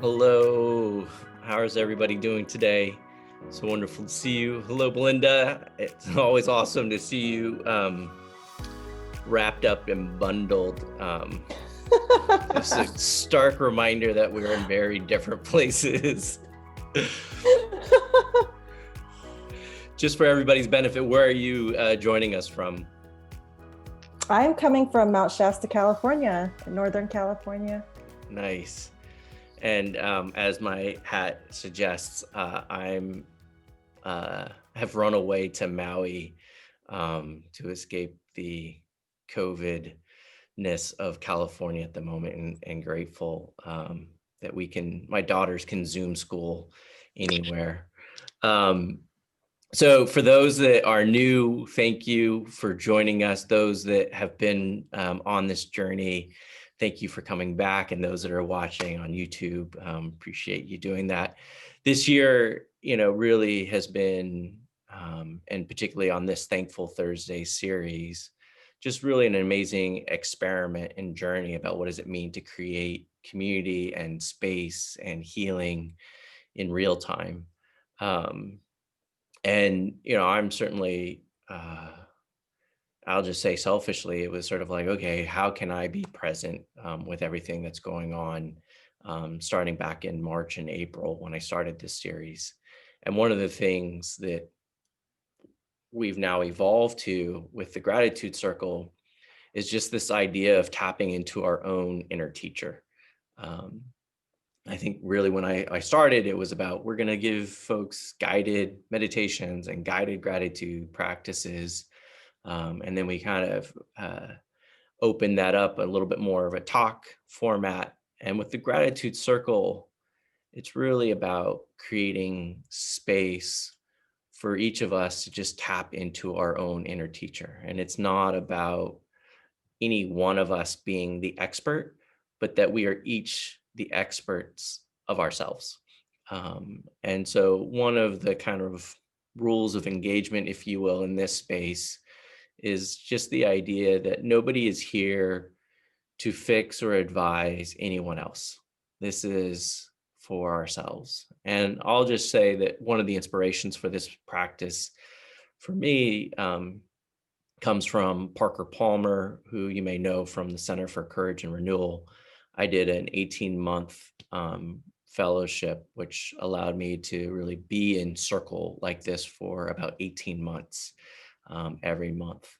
Hello, how is everybody doing today? So wonderful to see you. Hello, Belinda. It's always awesome to see you wrapped up and bundled. Just a stark reminder that we're in very different places. Just for everybody's benefit, where are you joining us from? I'm coming from Mount Shasta, California, Northern California. Nice. And as my hat suggests, I'm have run away to Maui to escape the COVID-ness of California at the moment, and grateful that my daughters can Zoom school anywhere. So for those that are new, thank you for joining us. Those that have been on this journey, thank you for coming back. And those that are watching on YouTube, appreciate you doing that. This year, really has been, and particularly on this Thankful Thursday series, just really an amazing experiment and journey about what does it mean to create community and space and healing in real time. And I'm certainly I'll just say selfishly, it was sort of like, okay, how can I be present with everything that's going on, starting back in March and April when I started this series. And one of the things that we've now evolved to with the gratitude circle is just this idea of tapping into our own inner teacher. um, I think really when I started, it was about we're going to give folks guided meditations and guided gratitude practices. And then we kind of opened that up a little bit more of a talk format. And with the gratitude circle, it's really about creating space for each of us to just tap into our own inner teacher. And it's not about any one of us being the expert, but that we are each the experts of ourselves. And so, one of the kind of rules of engagement, if you will, in this space is just the idea that nobody is here to fix or advise anyone else. This is for ourselves. And I'll just say that one of the inspirations for this practice for me comes from Parker Palmer, who you may know from the Center for Courage and Renewal. I did an 18-month fellowship, which allowed me to really be in circle like this for about 18 months every month.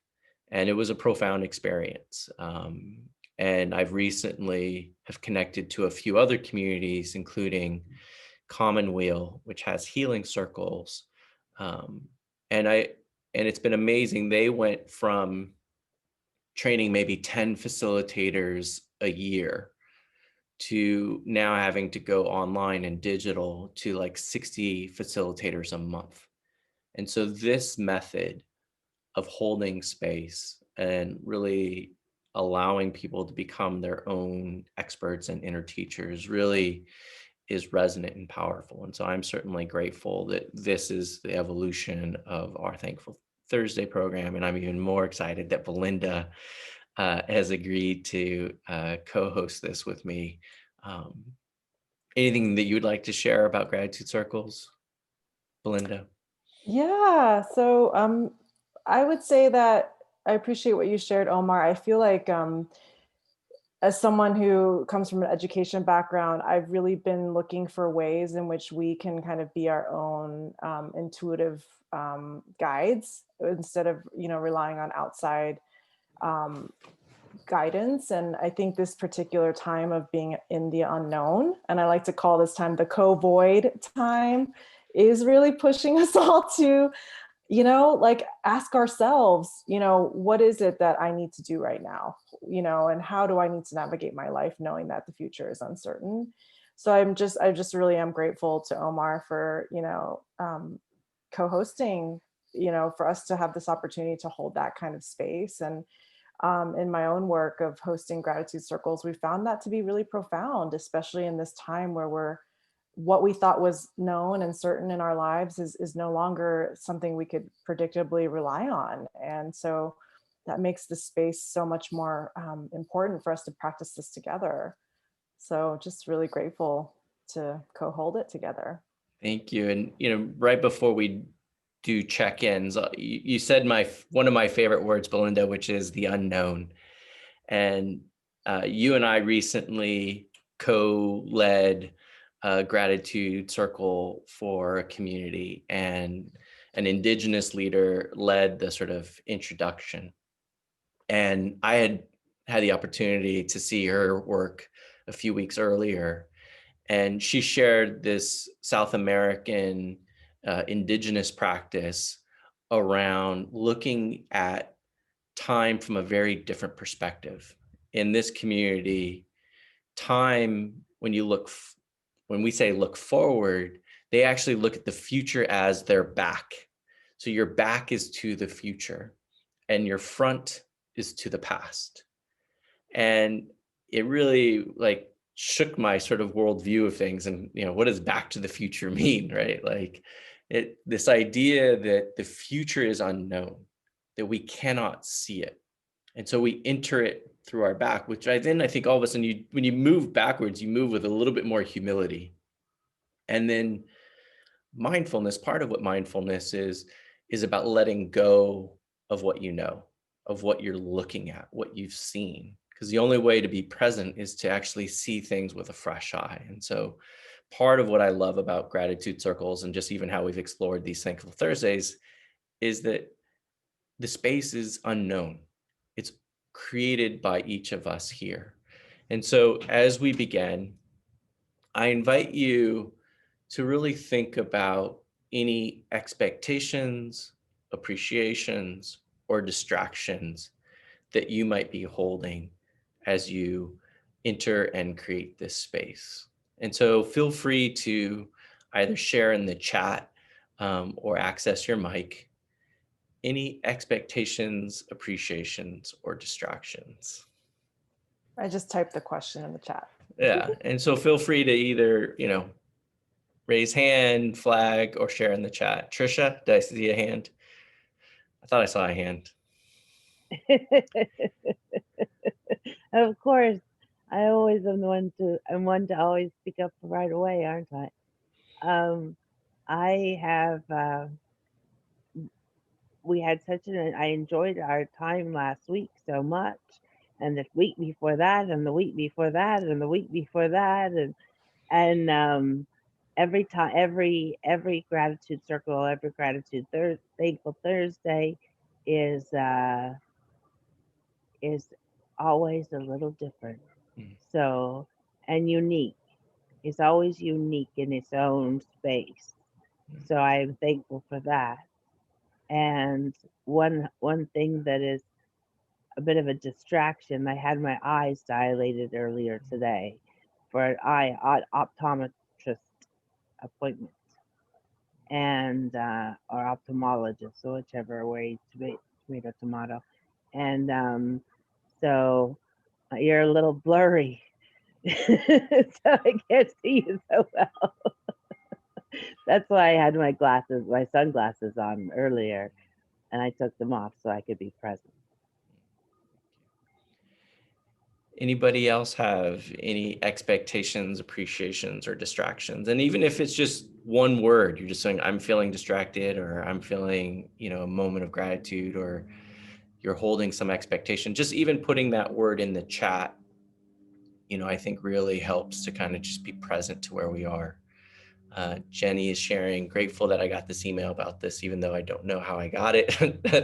And it was a profound experience. And I've recently have connected to a few other communities, including Commonweal, which has healing circles. Um, and I and it's been amazing. They went from training maybe 10 facilitators a year to now having to go online and digital to like 60 facilitators a month. And so this method of holding space and really allowing people to become their own experts and inner teachers really is resonant and powerful. And so I'm certainly grateful that this is the evolution of our Thankful Thursday program. And I'm even more excited that Belinda has agreed to co-host this with me. Um, Anything that you would like to share about gratitude circles, Belinda? Yeah, so I would say that I appreciate what you shared, Omar. I feel like as someone who comes from an education background, I've really been looking for ways in which we can kind of be our own intuitive guides instead of, relying on outside um, guidance. And I think this particular time of being in the unknown, and I like to call this time the co-void time, is really pushing us all to, like ask ourselves, what is it that I need to do right now? And how do I need to navigate my life knowing that the future is uncertain? So I just really am grateful to Omar for, co-hosting, for us to have this opportunity to hold that kind of space. And in my own work of hosting gratitude circles, we found that to be really profound, especially in this time where what we thought was known and certain in our lives is no longer something we could predictably rely on. And so that makes the space so much more important for us to practice this together. So just really grateful to co-hold it together. Thank you. And right before we do check-ins, you said one of my favorite words, Belinda, which is the unknown. And you and I recently co-led a gratitude circle for a community, and an Indigenous leader led the sort of introduction. And I had the opportunity to see her work a few weeks earlier, and she shared this South American Indigenous practice around looking at time from a very different perspective. In this community, time, when we say look forward, they actually look at the future as their back. So your back is to the future and your front is to the past. And it really like shook my sort of worldview of things. And what does back to the future mean, right? Like this idea that the future is unknown, that we cannot see it, and so we enter it through our back, which I think all of a sudden, when you move backwards, you move with a little bit more humility. And then mindfulness, part of what mindfulness is about letting go of what you know, of what you're looking at, what you've seen. Because the only way to be present is to actually see things with a fresh eye. And so part of what I love about gratitude circles, and just even how we've explored these Thankful Thursdays, is that the space is unknown. It's created by each of us here. And so as we begin, I invite you to really think about any expectations, appreciations, or distractions that you might be holding as you enter and create this space. And so feel free to either share in the chat, or access your mic, any expectations, appreciations, or distractions. I just typed the question in the chat. Yeah. And so feel free to either, raise hand, flag, or share in the chat. Trisha, did I see a hand? I thought I saw a hand. Of course, I always am the one to, I'm one to always speak up right away, aren't I? I have, we had such an, I enjoyed our time last week so much, and the week before that, and the week before that, and the week before that, and every time, every gratitude circle, every gratitude thankful Thursday is is always a little different. Mm. So, and unique. It's always unique in its own space. So I'm thankful for that. And one thing that is a bit of a distraction, I had my eyes dilated earlier today for an eye optometrist appointment, and or ophthalmologist, so whichever way, tomato tomato. And so you're a little blurry. So I can't see you so well. That's why I had my sunglasses on earlier, and I took them off so I could be present. Anybody else have any expectations, appreciations, or distractions? And even if it's just one word, you're just saying, I'm feeling distracted, or I'm feeling, a moment of gratitude, or you're holding some expectation, just even putting that word in the chat, I think really helps to kind of just be present to where we are. Jenny is sharing, grateful that I got this email about this, even though I don't know how I got it.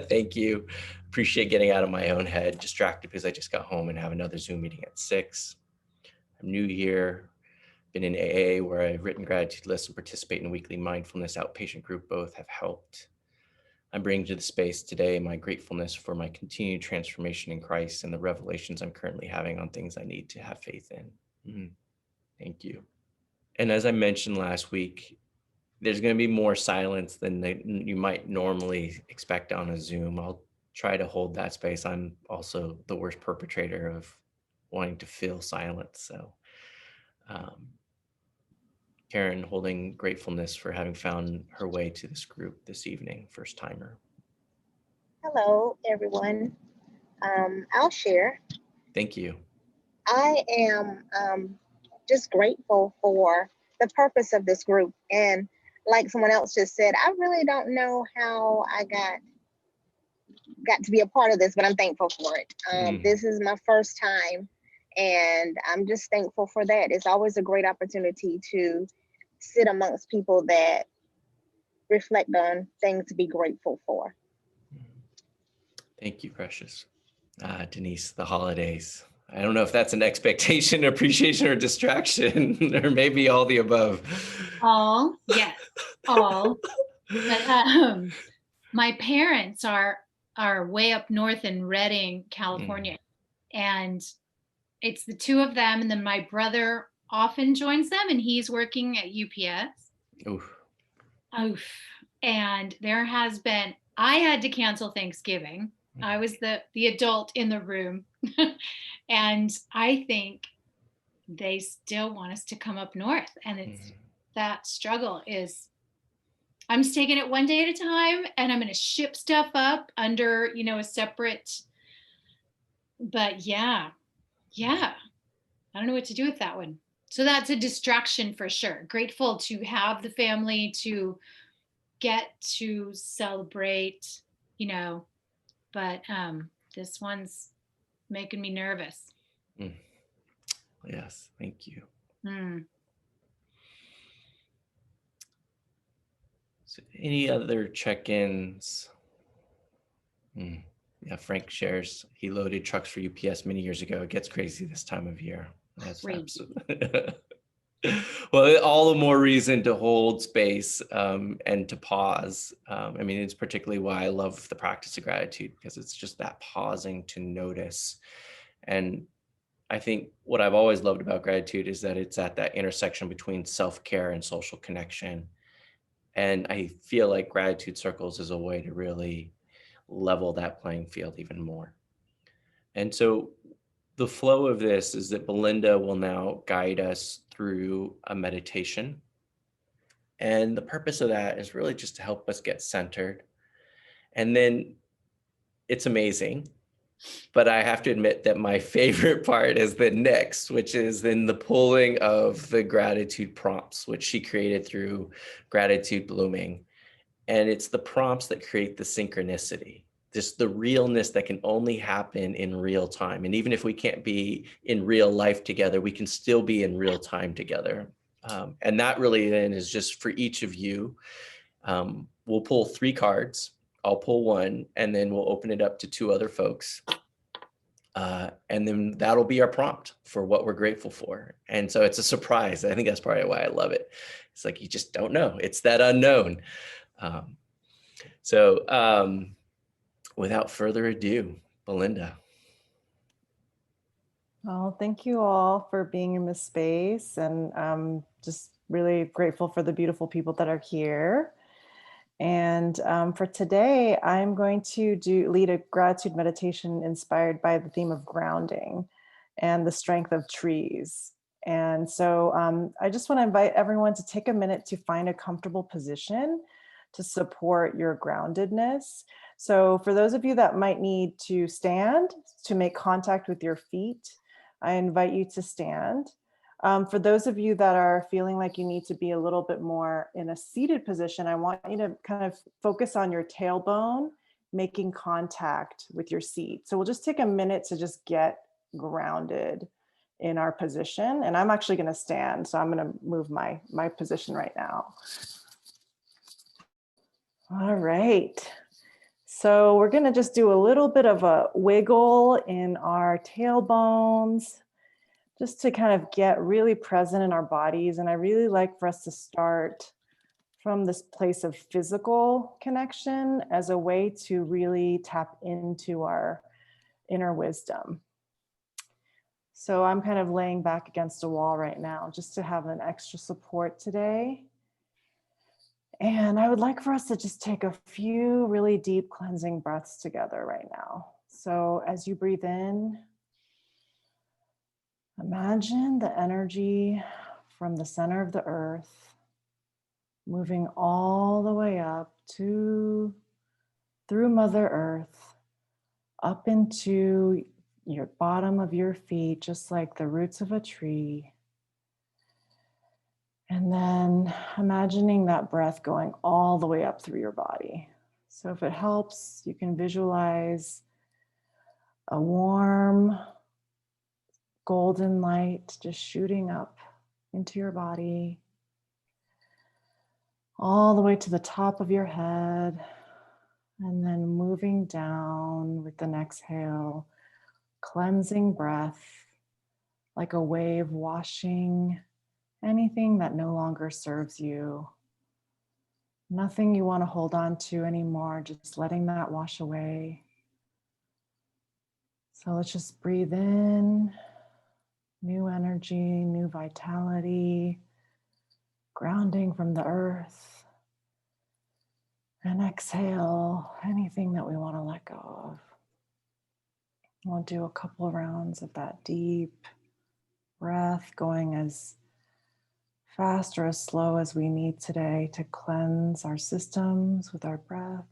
Thank you. Appreciate getting out of my own head, distracted because I just got home and have another Zoom meeting at 6. I'm new here, been in AA where I've written gratitude lists and participate in a weekly mindfulness outpatient group. Both have helped. I'm bringing to the space today my gratefulness for my continued transformation in Christ and the revelations I'm currently having on things I need to have faith in. Thank you. And as I mentioned last week, there's going to be more silence than you might normally expect on a Zoom. I'll try to hold that space. I'm also the worst perpetrator of wanting to feel silence. So, Karen, holding gratefulness for having found her way to this group this evening, first timer. Hello, everyone. I'll share. Thank you. I am just grateful for the purpose of this group. And like someone else just said, I really don't know how I got to be a part of this, but I'm thankful for it. This is my first time, and I'm just thankful for that. It's always a great opportunity to sit amongst people that reflect on things to be grateful for. Thank you, Precious. Denise, the holidays. I don't know if that's an expectation, appreciation, or distraction, or maybe all the above. All, yes, all. But my parents are way up north in Redding, California, and it's the two of them, and then my brother often joins them, and he's working at UPS. Oof. Oof. And there has been, I had to cancel Thanksgiving. I was the adult in the room. And I think they still want us to come up north. And it's that struggle is, I'm just taking it one day at a time, and I'm going to ship stuff up under, a separate, but yeah. I don't know what to do with that one. So that's a distraction for sure. Grateful to have the family to get to celebrate, but this one's making me nervous. Yes, thank you. So any other check-ins? Yeah, Frank shares he loaded trucks for UPS many years ago. It gets crazy this time of year. That's absolutely. Well, all the more reason to hold space and to pause. I mean, it's particularly why I love the practice of gratitude, because it's just that pausing to notice. And I think what I've always loved about gratitude is that it's at that intersection between self-care and social connection. And I feel like gratitude circles is a way to really level that playing field even more. And so the flow of this is that Belinda will now guide us through a meditation. And the purpose of that is really just to help us get centered. And then it's amazing. But I have to admit that my favorite part is the next, which is then the pulling of the gratitude prompts, which she created through Gratitude Blooming. And it's the prompts that create the synchronicity, just the realness that can only happen in real time. And even if we can't be in real life together, we can still be in real time together. And that really then is just for each of you. We'll pull 3 cards. I'll pull one, and then we'll open it up to 2 other folks. And then that'll be our prompt for what we're grateful for. And so it's a surprise. I think that's probably why I love it. It's like, you just don't know. It's that unknown. Without further ado, Belinda. Well, thank you all for being in this space, and just really grateful for the beautiful people that are here. And for today, I'm going to lead a gratitude meditation inspired by the theme of grounding and the strength of trees. And so I just want to invite everyone to take a minute to find a comfortable position to support your groundedness. So for those of you that might need to stand to make contact with your feet, I invite you to stand. For those of you that are feeling like you need to be a little bit more in a seated position, I want you to kind of focus on your tailbone, making contact with your seat. So we'll just take a minute to just get grounded in our position. And I'm actually going to stand, so I'm going to move my position right now. All right. So we're going to just do a little bit of a wiggle in our tailbones, just to kind of get really present in our bodies. And I really like for us to start from this place of physical connection as a way to really tap into our inner wisdom. So I'm kind of laying back against a wall right now just to have an extra support today. And I would like for us to just take a few really deep cleansing breaths together right now. So as you breathe in, imagine the energy from the center of the earth moving all the way up through Mother Earth, up into your bottom of your feet, just like the roots of a tree. And then imagining that breath going all the way up through your body. So if it helps, you can visualize a warm golden light just shooting up into your body, all the way to the top of your head, and then moving down with the next exhale, cleansing breath like a wave washing anything that no longer serves you. Nothing you want to hold on to anymore, just letting that wash away. So let's just breathe in new energy, new vitality, grounding from the earth. And exhale anything that we want to let go of. We'll do a couple rounds of that deep breath, going as fast or as slow as we need today to cleanse our systems with our breath.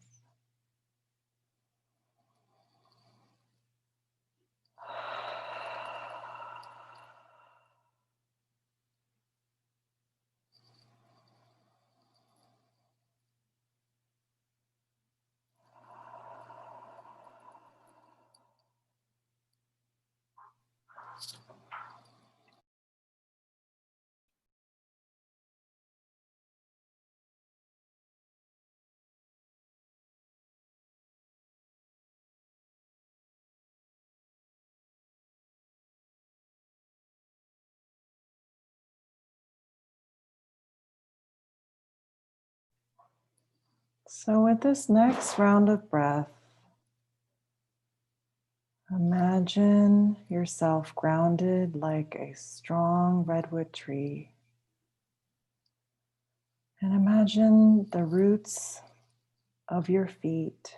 So with this next round of breath, imagine yourself grounded like a strong redwood tree. And imagine the roots of your feet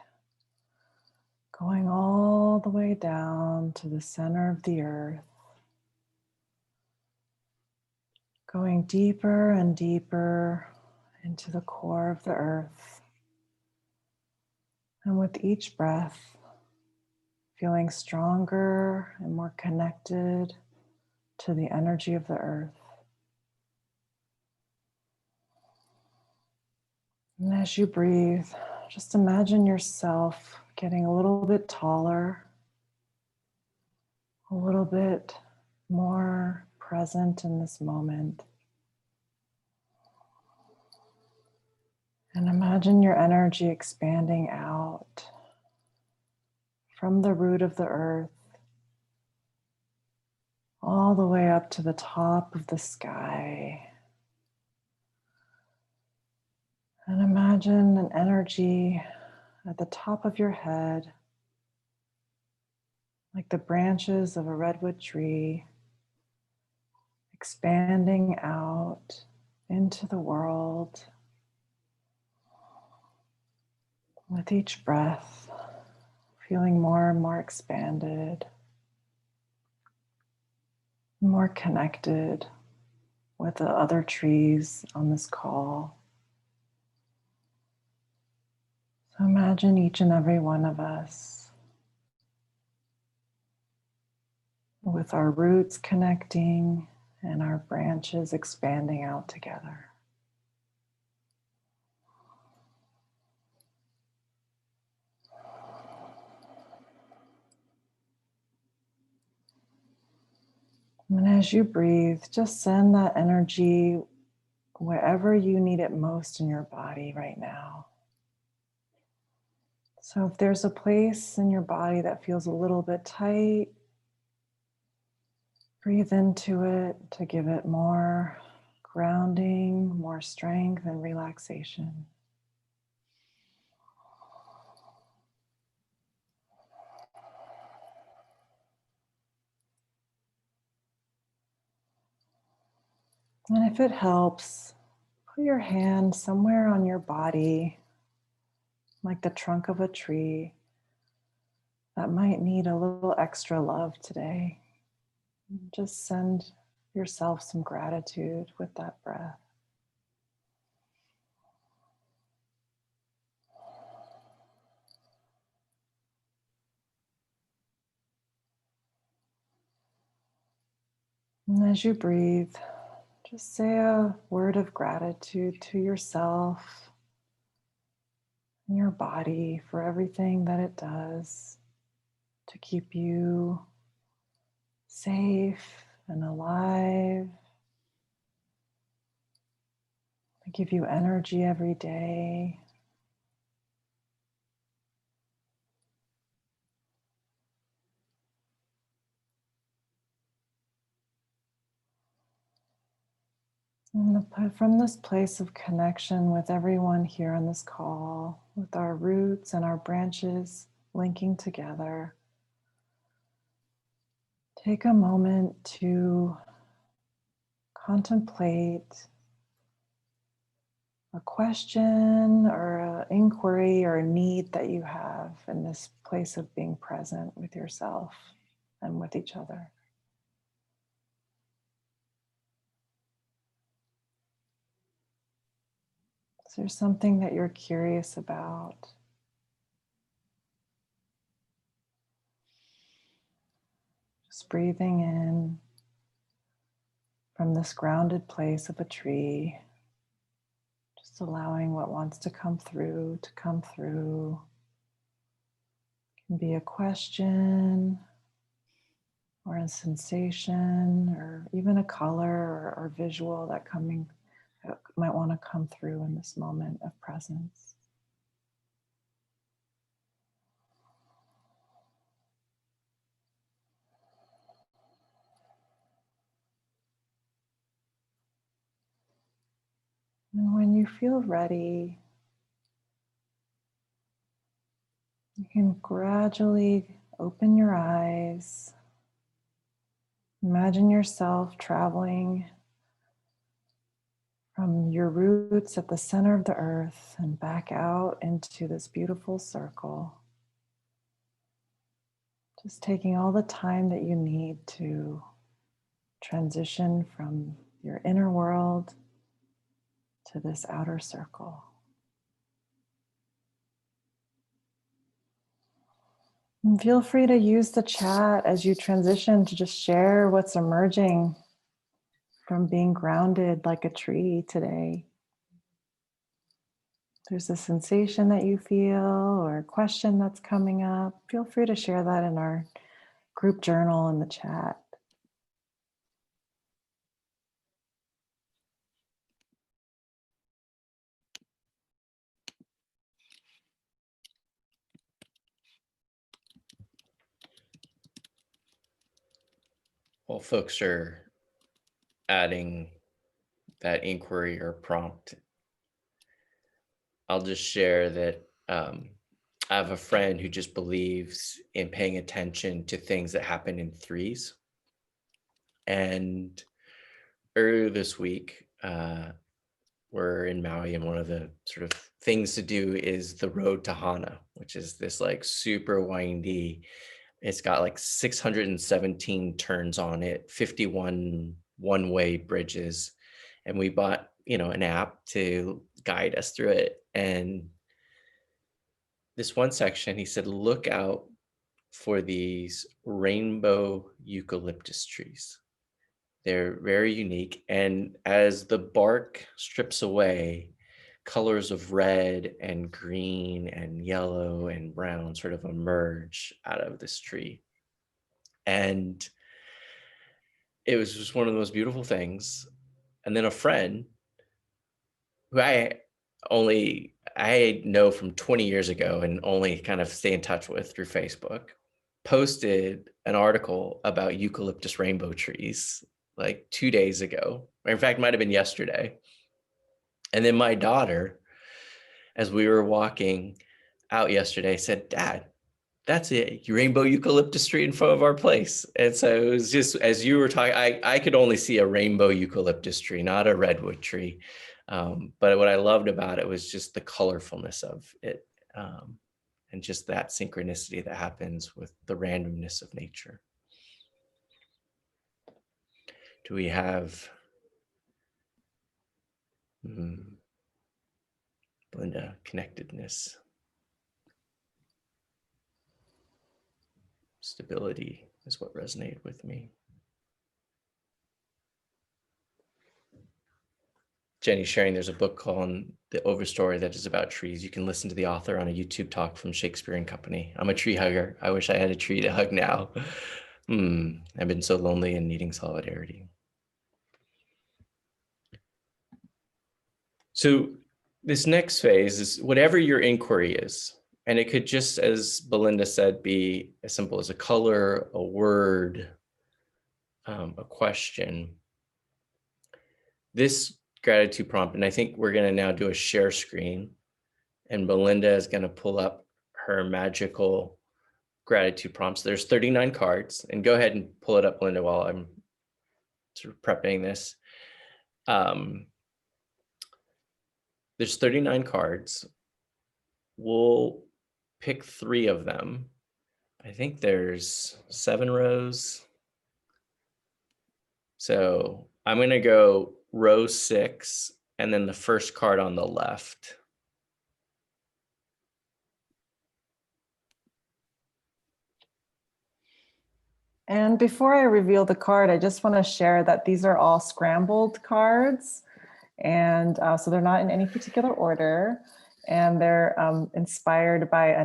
going all the way down to the center of the earth, going deeper and deeper into the core of the earth. And with each breath, feeling stronger and more connected to the energy of the earth. And as you breathe, just imagine yourself getting a little bit taller, a little bit more present in this moment. And imagine your energy expanding out from the root of the earth all the way up to the top of the sky. And imagine an energy at the top of your head, like the branches of a redwood tree, expanding out into the world. With each breath, feeling more and more expanded, more connected with the other trees on this call. So imagine each and every one of us with our roots connecting and our branches expanding out together. And as you breathe, just send that energy wherever you need it most in your body right now. So if there's a place in your body that feels a little bit tight, breathe into it to give it more grounding, more strength and relaxation. And if it helps, put your hand somewhere on your body, like the trunk of a tree, that might need a little extra love today. Just send yourself some gratitude with that breath. And as you breathe, Just say a word of gratitude to yourself and your body for everything that it does to keep you safe and alive, to give you energy every day. From this place of connection with everyone here on this call, with our roots and our branches linking together, take a moment to contemplate a question or an inquiry or a need that you have in this place of being present with yourself and with each other. Is there something that you're curious about? Just breathing in from this grounded place of a tree, just allowing what wants to come through to come through. It can be a question or a sensation or even a color or visual that might want to come through in this moment of presence. And when you feel ready, you can gradually open your eyes. Imagine yourself traveling from your roots at the center of the earth and back out into this beautiful circle. Just taking all the time that you need to transition from your inner world to this outer circle. And feel free to use the chat as you transition to just share what's emerging from being grounded like a tree today. If there's a sensation that you feel or a question that's coming up, feel free to share that in our group journal in the chat. While folks are adding that inquiry or prompt, I'll just share that I have a friend who just believes in paying attention to things that happen in threes. And earlier this week, we're in Maui, and one of the sort of things to do is the road to Hana, which is this like super windy. It's got like 617 turns on it, 51 one-way bridges. And we bought, an app to guide us through it. And this one section, he said, look out for these rainbow eucalyptus trees. They're very unique. And as the bark strips away, colors of red and green and yellow and brown sort of emerge out of this tree. And it was just one of the most beautiful things. And then a friend who I know from 20 years ago and only kind of stay in touch with through Facebook, posted an article about eucalyptus rainbow trees like 2 days ago, or in fact, might have been yesterday. And then my daughter, as we were walking out yesterday, said, Dad, that's it, rainbow eucalyptus tree in front of our place. And so it was just, as you were talking, I could only see a rainbow eucalyptus tree, not a redwood tree. But what I loved about it was just the colorfulness of it, and just that synchronicity that happens with the randomness of nature. Do we have Belinda, connectedness, stability is what resonated with me. Jenny's sharing, there's a book called The Overstory that is about trees. You can listen to the author on a YouTube talk from Shakespeare and Company. I'm a tree hugger. I wish I had a tree to hug now. I've been so lonely and needing solidarity. So this next phase is whatever your inquiry is. And it could just, as Belinda said, be as simple as a color, a word, a question. This gratitude prompt, and I think we're going to now do a share screen, and Belinda is going to pull up her magical gratitude prompts. There's 39 cards, and go ahead and pull it up, Belinda, while I'm sort of prepping this. There's 39 cards. We'll pick 3 of them. I think there's 7 rows. So I'm going to go row 6 and then the first card on the left. And before I reveal the card, I just want to share that these are all scrambled cards. And so they're not in any particular order. And they're inspired by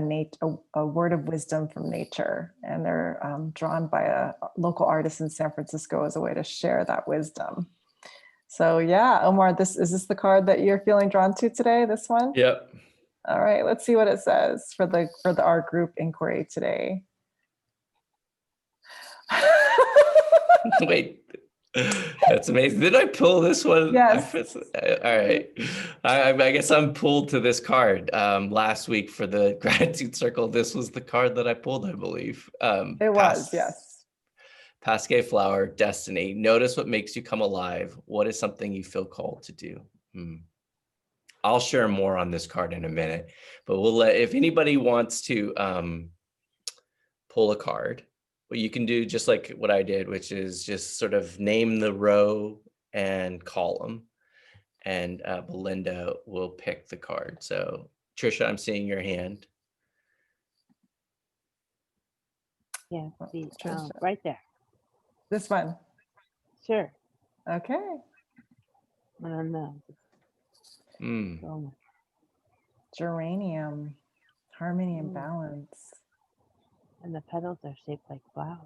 a word of wisdom from nature. And they're drawn by a local artist in San Francisco as a way to share that wisdom. So yeah, Omar, is this the card that you're feeling drawn to today, this one? Yep. All right, let's see what it says for our group inquiry today. Wait, that's amazing. Did I pull this one? Yes. All right. I guess I'm pulled to this card. Last week for the gratitude circle, this was the card that I pulled, I believe. It was, yes. Pasque Flower, Destiny. Notice what makes you come alive. What is something you feel called to do? I'll share more on this card in a minute, but we'll let, if anybody wants to pull a card, what you can do, just like what I did, which is just sort of name the row and column, and Belinda will pick the card. So Trisha, I'm seeing your hand. Yeah, see, right there. This one? Sure. Okay. I don't know. Geranium, harmony and balance. And the petals are shaped like flowers.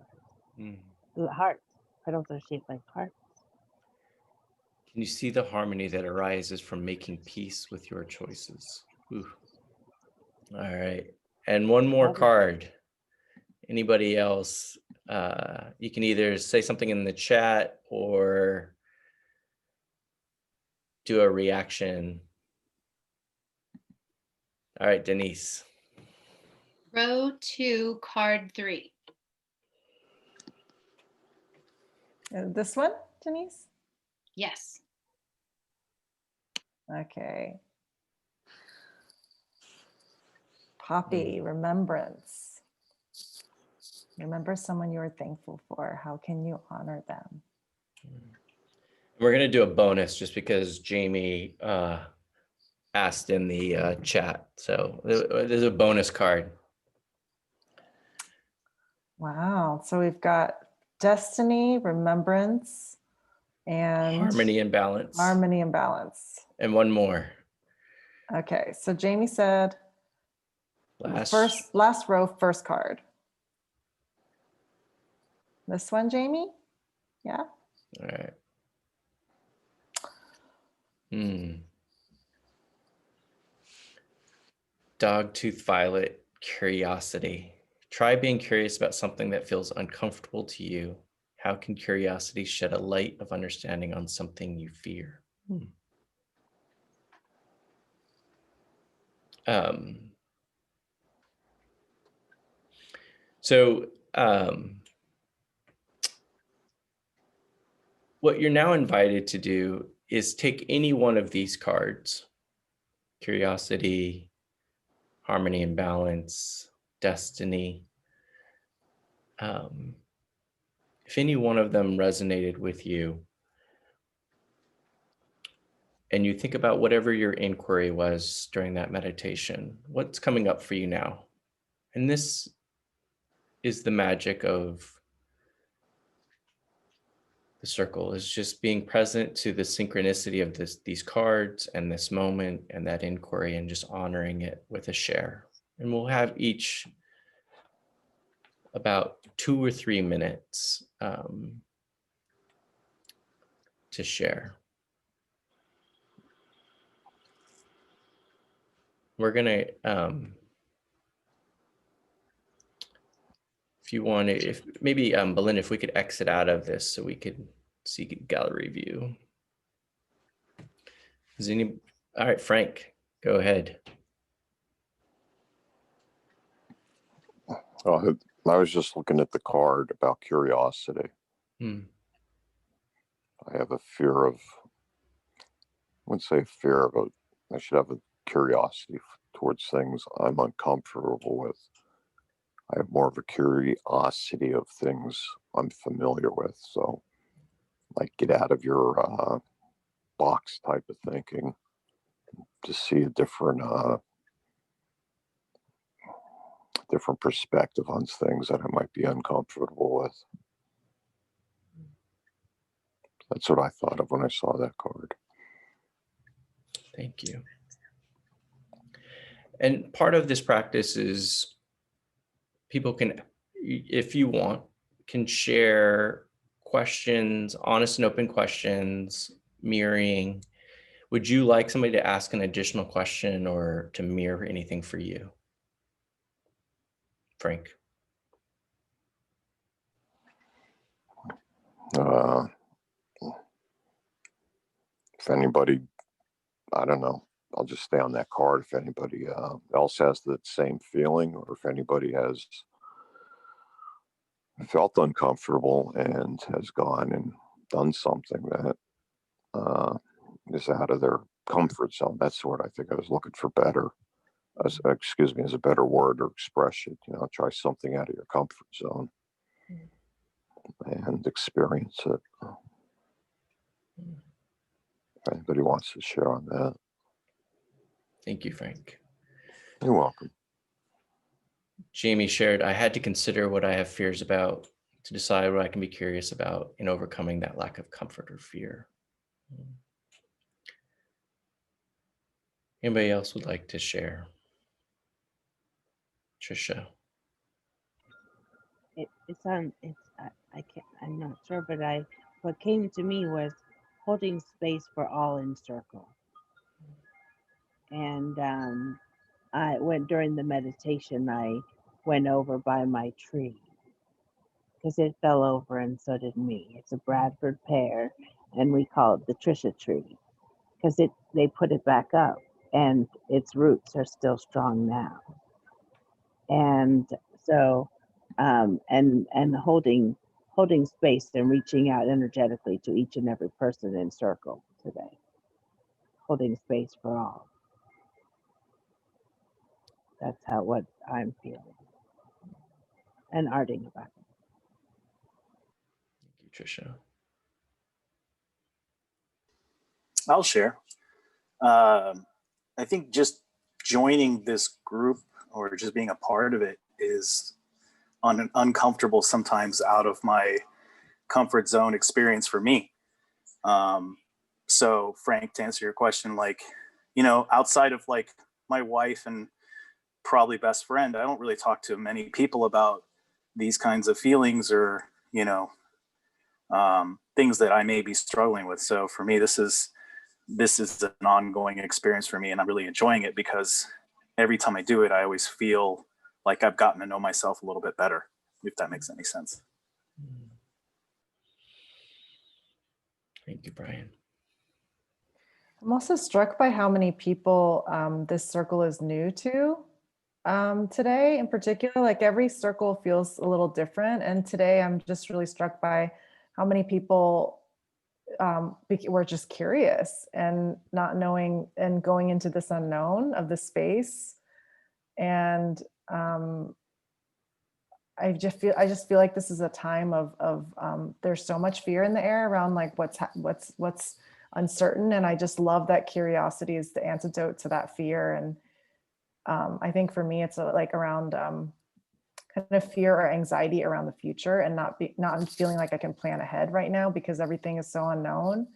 The hearts. Petals are shaped like hearts. Can you see the harmony that arises from making peace with your choices? Ooh. All right. And one more card. Anybody else? You can either say something in the chat or do a reaction. All right, Denise. Row 2, card 3. This one, Denise? Yes. Okay. Poppy, remembrance. Remember someone you are thankful for. How can you honor them? We're going to do a bonus just because Jamie asked in the chat. So there's a bonus card. Wow. So we've got destiny, remembrance, and harmony and balance. Harmony and balance. And one more. Okay. So Jamie said last row, first card. This one, Jamie? Yeah. All right. Dogtooth Violet, curiosity. Try being curious about something that feels uncomfortable to you. How can curiosity shed a light of understanding on something you fear? What you're now invited to do is take any one of these cards, curiosity, harmony and balance, destiny. If any one of them resonated with you, and you think about whatever your inquiry was during that meditation, what's coming up for you now? And this is the magic of the circle is just being present to the synchronicity of these cards and this moment and that inquiry, and just honoring it with a share. And we'll have each about 2 or 3 minutes to share. We're gonna, if you want to, if maybe Belinda, if we could exit out of this so we could see gallery view. Is any, all right, Frank, go ahead. I was just looking at the card about curiosity. I have a fear of, I wouldn't say fear, but I should have a curiosity towards things I'm uncomfortable with. I have more of a curiosity of things I'm familiar with. So, like, get out of your box type of thinking to see a different perspective on things that I might be uncomfortable with. That's what I thought of when I saw that card. Thank you. And part of this practice is people can, if you want, can share questions, honest and open questions, mirroring. Would you like somebody to ask an additional question or to mirror anything for you? Frank? If anybody, I don't know, I'll just stay on that card. If anybody else has the same feeling, or if anybody has felt uncomfortable and has gone and done something that is out of their comfort zone. That's what I think I was looking for better. Excuse me, as a better word or expression. Try something out of your comfort zone and experience it. If anybody wants to share on that. Thank you, Frank. You're welcome. Jamie shared, I had to consider what I have fears about to decide what I can be curious about in overcoming that lack of comfort or fear. Anybody else would like to share? Trisha. I'm not sure, but what came to me was holding space for all in circle. And I went during the meditation, I went over by my tree because it fell over and so did me. It's a Bradford pear and we call it the Trisha tree because they put it back up and its roots are still strong now. And so and holding space and reaching out energetically to each and every person in circle today. Holding space for all. That's what I'm feeling. And arting about it. Thank you, Trisha. I'll share. I think just joining this group or just being a part of it is uncomfortable sometimes, out of my comfort zone experience for me. So Frank, to answer your question, outside of my wife and probably best friend, I don't really talk to many people about these kinds of feelings or, things that I may be struggling with. So for me, this is an ongoing experience for me, and I'm really enjoying it because every time I do it, I always feel like I've gotten to know myself a little bit better, if that makes any sense. Thank you, Brian. I'm also struck by how many people this circle is new to today in particular. Like every circle feels a little different. And today I'm just really struck by how many people were just curious and not knowing and going into this unknown of the space. And I just feel like this is a time of there's so much fear in the air around like what's uncertain, and I just love that curiosity is the antidote to that fear. And I think for me it's like around kind of fear or anxiety around the future, and not feeling like I can plan ahead right now because everything is so unknown.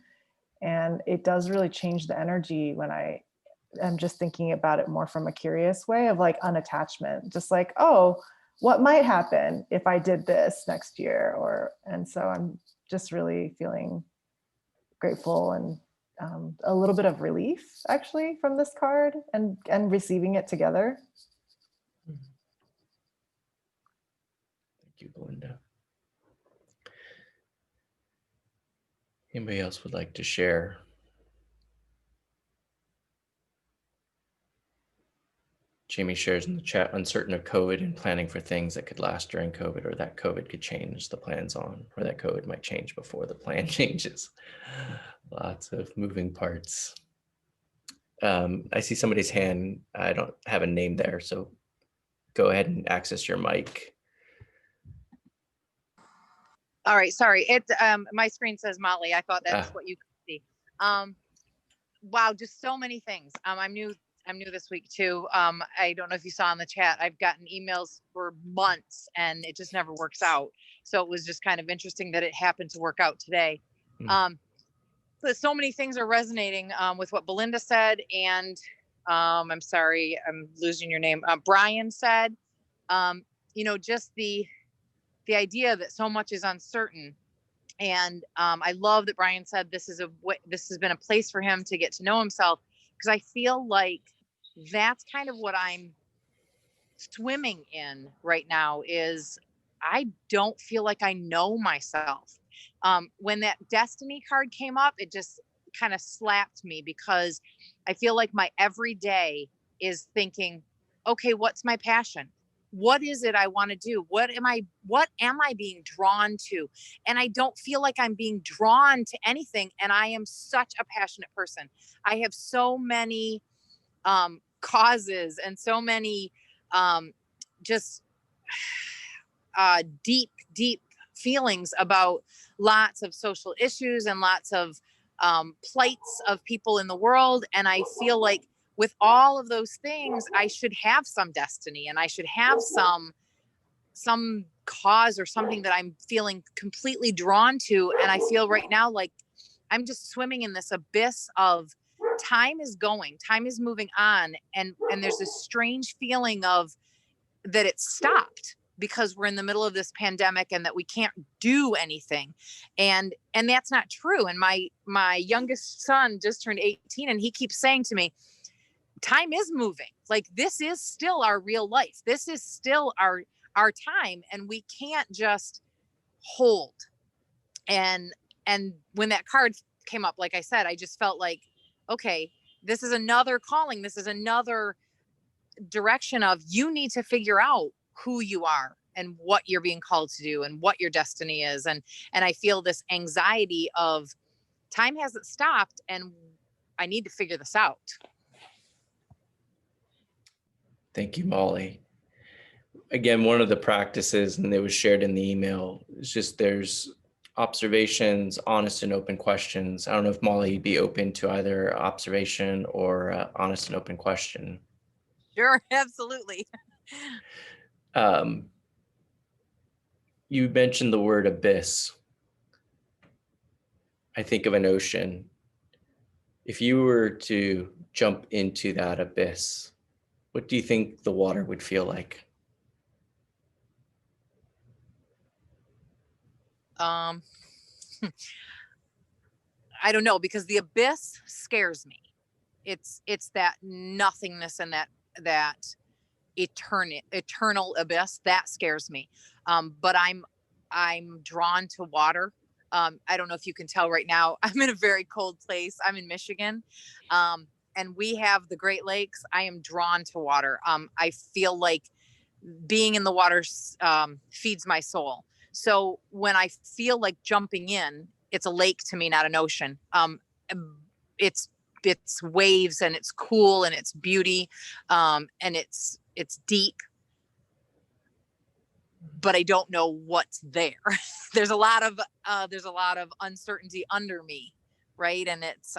And it does really change the energy when I'm just thinking about it more from a curious way of like unattachment, just like, oh, what might happen if I did this next year? And so I'm just really feeling grateful and a little bit of relief actually from this card and receiving it together. Thank you, Belinda. Anybody else would like to share? Jamie shares in the chat, uncertain of COVID and planning for things that could last during COVID, or that COVID could change the plans on, or that COVID might change before the plan changes. Lots of moving parts. I see somebody's hand. I don't have a name there, so go ahead and access your mic. All right, sorry. My screen says Molly. I thought that's what you could see. Wow, just so many things. I'm new this week too. I don't know if you saw in the chat, I've gotten emails for months and it just never works out. So it was just kind of interesting that it happened to work out today. But so many things are resonating with what Belinda said, and I'm sorry, I'm losing your name. Brian said, just the idea that so much is uncertain. And I love that Brian said this has been a place for him to get to know himself, because I feel like that's kind of what I'm swimming in right now. Is I don't feel like I know myself. When that destiny card came up, it just kind of slapped me, because I feel like my everyday is thinking, okay, what's my passion? What is it I want to do? What am I being drawn to? And I don't feel like I'm being drawn to anything. And I am such a passionate person. I have so many causes and so many just deep feelings about lots of social issues and lots of plights of people in the world. And I feel like with all of those things, I should have some destiny, and I should have some cause or something that I'm feeling completely drawn to. And I feel right now like I'm just swimming in this abyss of time is moving on. And there's this strange feeling of that it stopped because we're in the middle of this pandemic and that we can't do anything. And that's not true. And my youngest son just turned 18, and he keeps saying to me, time is moving. Like, this is still our real life. This is still our time, and we can't just hold. And when that card came up, like I said, I just felt like, okay, this is another calling. This is another direction of, you need to figure out who you are and what you're being called to do and what your destiny is. And I feel this anxiety of time hasn't stopped and I need to figure this out. Thank you, Molly. Again, one of the practices, and it was shared in the email, is just there's observations, honest and open questions. I don't know if Molly would be open to either observation or honest and open question. Sure, absolutely. You mentioned the word abyss. I think of an ocean. If you were to jump into that abyss, what do you think the water would feel like? I don't know, because the abyss scares me. It's that nothingness and that eternal abyss that scares me. But I'm drawn to water. I don't know if you can tell right now, I'm in a very cold place. I'm in Michigan. And we have the Great Lakes. I am drawn to water. I feel like being in the water feeds my soul. So when I feel like jumping in, it's a lake to me, not an ocean. It's waves, and it's cool, and it's beauty, and it's deep, but I don't know what's there. There's a lot of uncertainty under me, right? And it's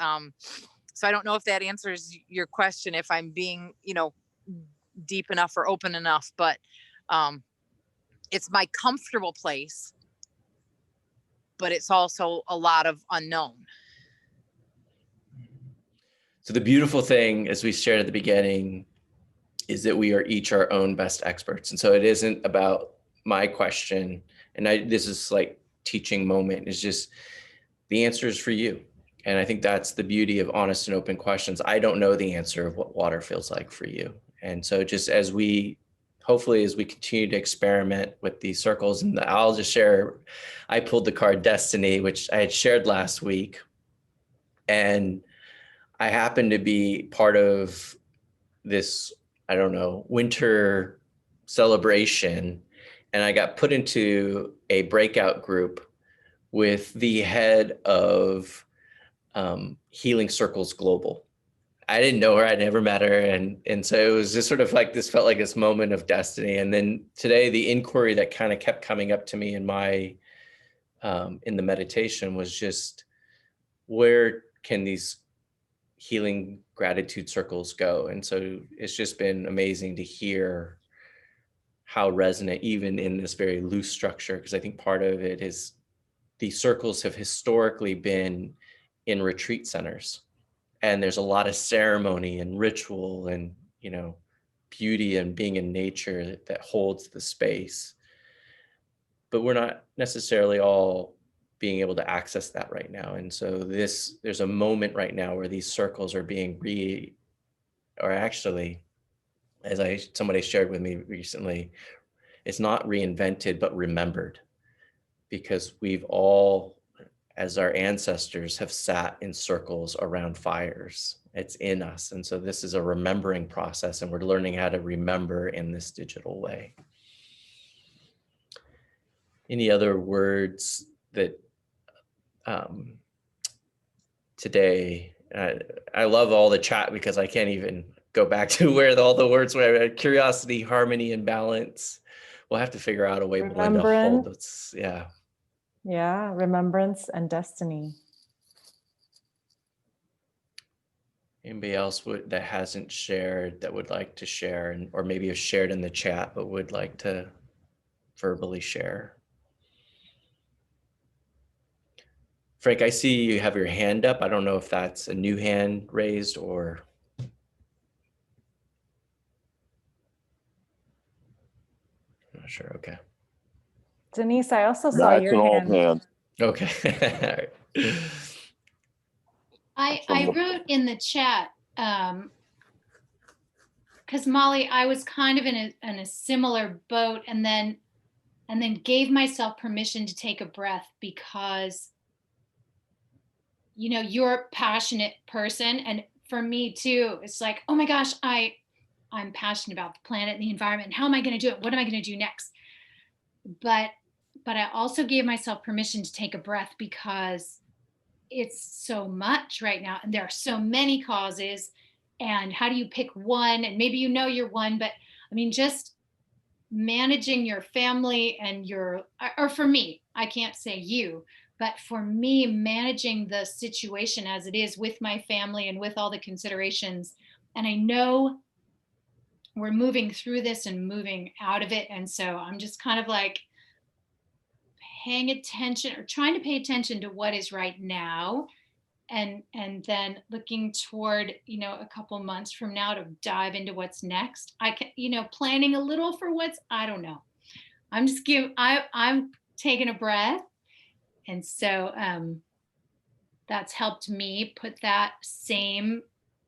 so I don't know if that answers your question, if I'm being deep enough or open enough, but it's my comfortable place, but it's also a lot of unknown. So the beautiful thing, as we shared at the beginning, is that we are each our own best experts. And so it isn't about my question. And this is like teaching moment, is just the answer is for you. And I think that's the beauty of honest and open questions. I don't know the answer of what water feels like for you. And so just as we, hopefully, as we continue to experiment with these circles, and I'll just share, I pulled the card Destiny, which I had shared last week. And I happened to be part of this, I don't know, winter celebration. And I got put into a breakout group with the head of Healing Circles Global. I didn't know her, I never met her. And so it was just sort of like, this felt like this moment of destiny. And then today, the inquiry that kind of kept coming up to me in my, in the meditation was just, where can these healing gratitude circles go? And so it's just been amazing to hear how resonant, even in this very loose structure, because I think part of it is these circles have historically been in retreat centers, and there's a lot of ceremony and ritual and, you know, beauty and being in nature that holds the space. But we're not necessarily all being able to access that right now. And so there's a moment right now where these circles are being or actually, as somebody shared with me recently, it's not reinvented, but remembered, because we've all, as our ancestors, have sat in circles around fires. It's in us. And so this is a remembering process, and we're learning how to remember in this digital way. Any other words that today, I love all the chat, because I can't even go back to where all the words were. Curiosity, harmony, and balance. We'll have to figure out a way, Belinda, to hold this. Yeah. Yeah, remembrance and destiny. Anybody else that hasn't shared that would like to share, or maybe have shared in the chat but would like to verbally share? Frank, I see you have your hand up. I don't know if that's a new hand raised or. I'm not sure. Okay. Denise, I also saw your hand. Okay. I wrote in the chat, because Molly, I was kind of in a similar boat, and then gave myself permission to take a breath, because, you know, you're a passionate person, and for me too, it's like, oh my gosh, I'm passionate about the planet and the environment, and how am I going to do it? What am I going to do next? But I also gave myself permission to take a breath, because it's so much right now, and there are so many causes, and how do you pick one? And maybe, you know, you're one, but I mean, just managing your family and or for me, I can't say you, but for me, managing the situation as it is with my family and with all the considerations. And I know we're moving through this and moving out of it. And so I'm just kind of like paying attention, or trying to pay attention to what is right now, and then looking toward, you know, a couple months from now to dive into what's next. I can, you know, planning a little for I don't know. I'm taking a breath. And so that's helped me put that same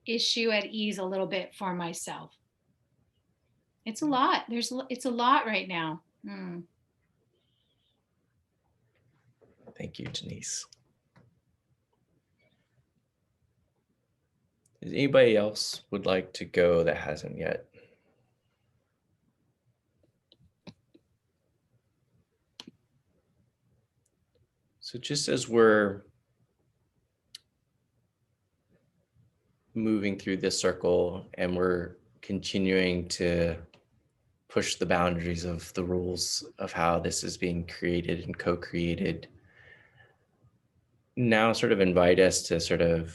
issue at ease a little bit for myself. It's a lot. It's a lot right now. Thank you, Denise. Does anybody else would like to go that hasn't yet? So just as we're moving through this circle, and we're continuing to push the boundaries of the rules of how this is being created and co-created, now sort of invite us to sort of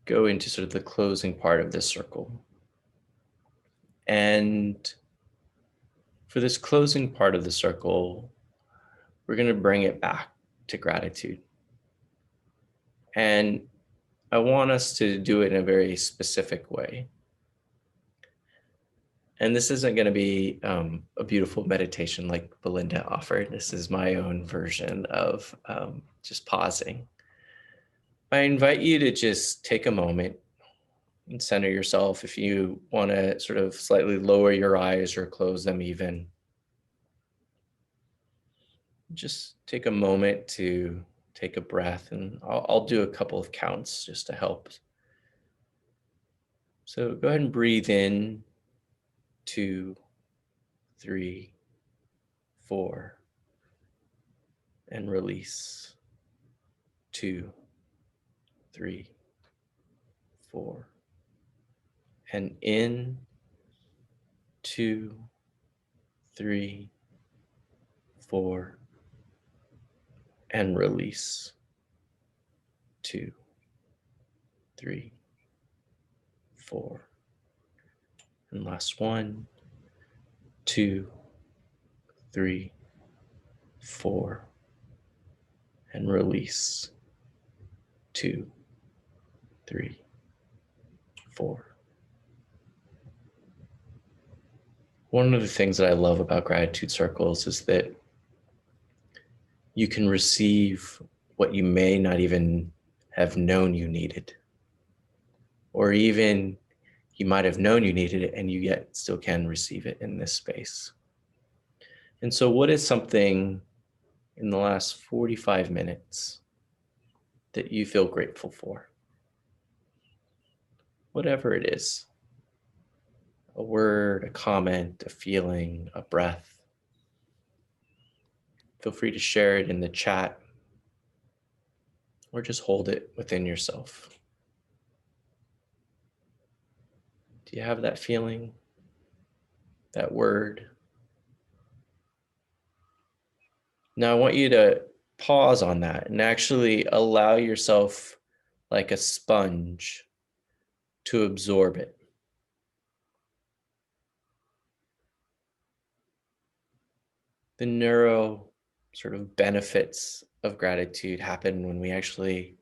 go into sort of the closing part of this circle. And for this closing part of the circle, we're going to bring it back to gratitude. And I want us to do it in a very specific way. And this isn't going to be a beautiful meditation like Belinda offered. This is my own version of just pausing. I invite you to just take a moment and center yourself. If you want to sort of slightly lower your eyes or close them even, just take a moment to take a breath, and I'll do a couple of counts just to help. So go ahead and breathe in, 2, 3, 4, and release, 2, 3, 4, and in, 2, 3, 4, and release, 2, 3, 4, and last one, 2, 3, 4, and release, 2, 3, 4. One of the things that I love about gratitude circles is that you can receive what you may not even have known you needed, or even you might have known you needed it and you yet still can receive it in this space. And so what is something in the last 45 minutes that you feel grateful for? Whatever it is, a word, a comment, a feeling, a breath. Feel free to share it in the chat or just hold it within yourself. Do you have that feeling, that word? Now I want you to pause on that and actually allow yourself, like a sponge, to absorb it. The neuro sort of benefits of gratitude happen when we actually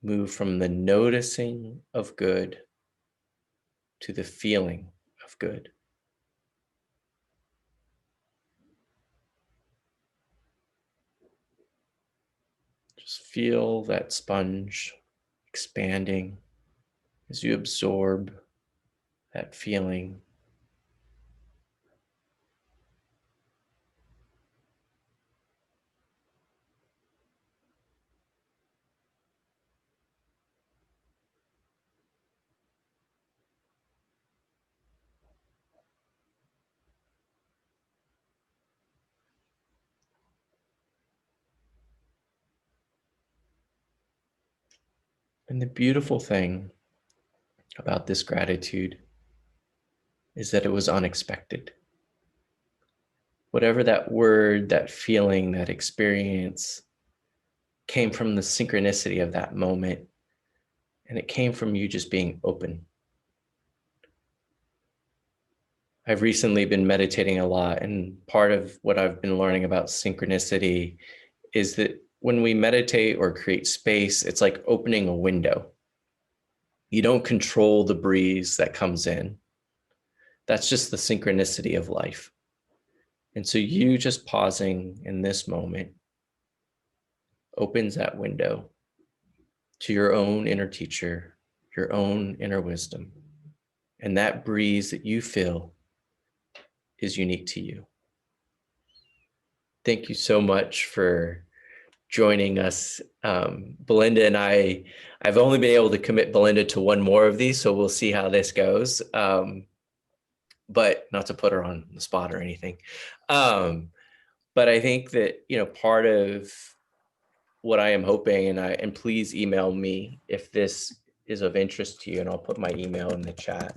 move from the noticing of good to the feeling of good. Just feel that sponge expanding as you absorb that feeling. And the beautiful thing about this gratitude is that it was unexpected. Whatever that word, that feeling, that experience came from the synchronicity of that moment, and it came from you just being open. I've recently been meditating a lot, and part of what I've been learning about synchronicity is that when we meditate or create space, it's like opening a window. You don't control the breeze that comes in. That's just the synchronicity of life. And so you just pausing in this moment opens that window to your own inner teacher, your own inner wisdom. And that breeze that you feel is unique to you. Thank you so much for joining us. Belinda and I've only been able to commit Belinda to one more of these, so we'll see how this goes. But not to put her on the spot or anything. But I think that, part of what I am hoping, and please email me if this is of interest to you, and I'll put my email in the chat.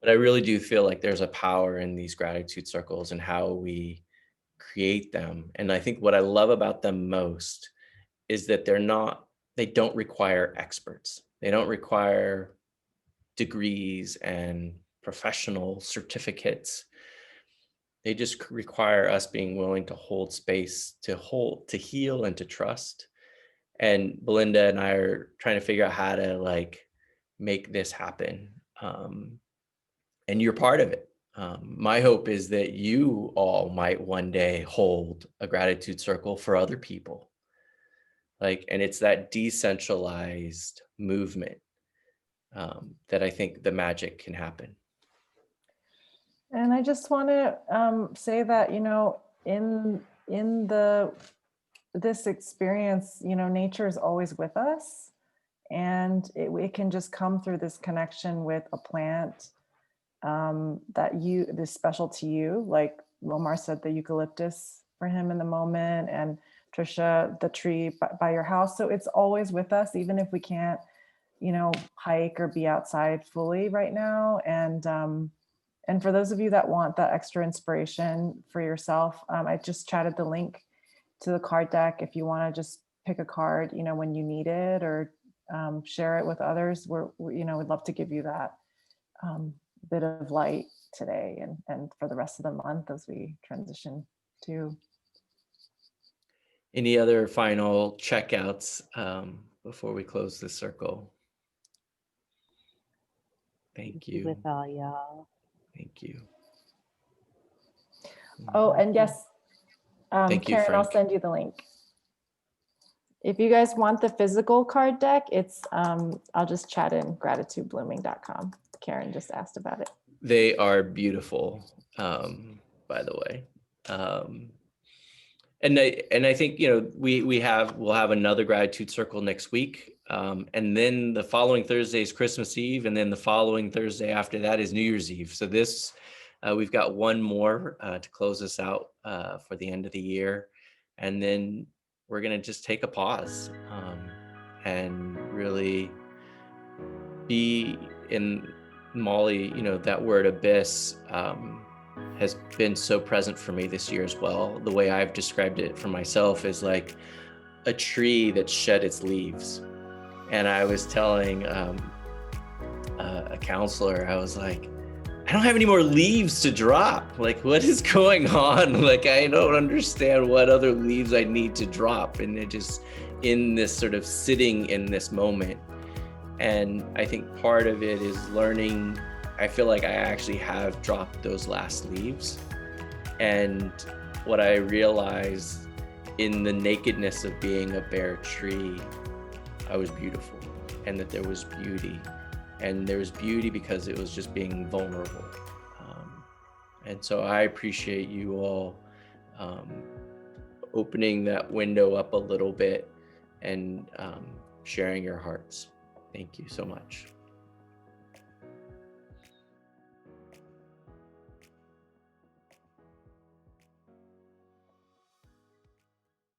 But I really do feel like there's a power in these gratitude circles and how we create them. And I think what I love about them most is that they don't require experts. They don't require degrees and professional certificates. They just require us being willing to hold space, to heal, and to trust. And Belinda and I are trying to figure out how to like make this happen. And you're part of it. My hope is that you all might one day hold a gratitude circle for other people. Like, and it's that decentralized movement that I think the magic can happen. And I just want to say that, you know, in this experience, you know, nature is always with us, and it can just come through this connection with a plant that is special to you. Like Wilmar said, the eucalyptus for him in the moment, and Trisha, the tree by your house. So it's always with us, even if we can't, you know, hike or be outside fully right now. And for those of you that want that extra inspiration for yourself, I just chatted the link to the card deck. If you want to just pick a card, you know, when you need it, or share it with others, you know, we'd love to give you that bit of light today and for the rest of the month as we transition to. Any other final checkouts before we close this circle? Thank you. With all y'all. Thank you. Oh, and yes, Thank you, Karen, I'll Frank. send you the link. If you guys want the physical card deck, it's I'll just chat in gratitudeblooming.com. Karen just asked about it. They are beautiful, by the way. And I think, you know, we'll have another gratitude circle next week. And then the following Thursday is Christmas Eve. And then the following Thursday after that is New Year's Eve. So we've got one more to close us out for the end of the year. And then we're going to just take a pause and really be in Molly, you know, that word abyss has been so present for me this year as well. The way I've described it for myself is like a tree that shed its leaves. And I was telling a counselor, I was like, I don't have any more leaves to drop. Like, what is going on? Like, I don't understand what other leaves I need to drop. And it just in this sort of sitting in this moment. And I think part of it is learning. I feel like I actually have dropped those last leaves. And what I realized in the nakedness of being a bare tree, I was beautiful, and that there was beauty. And there was beauty because it was just being vulnerable. And so I appreciate you all opening that window up a little bit and sharing your hearts. Thank you so much.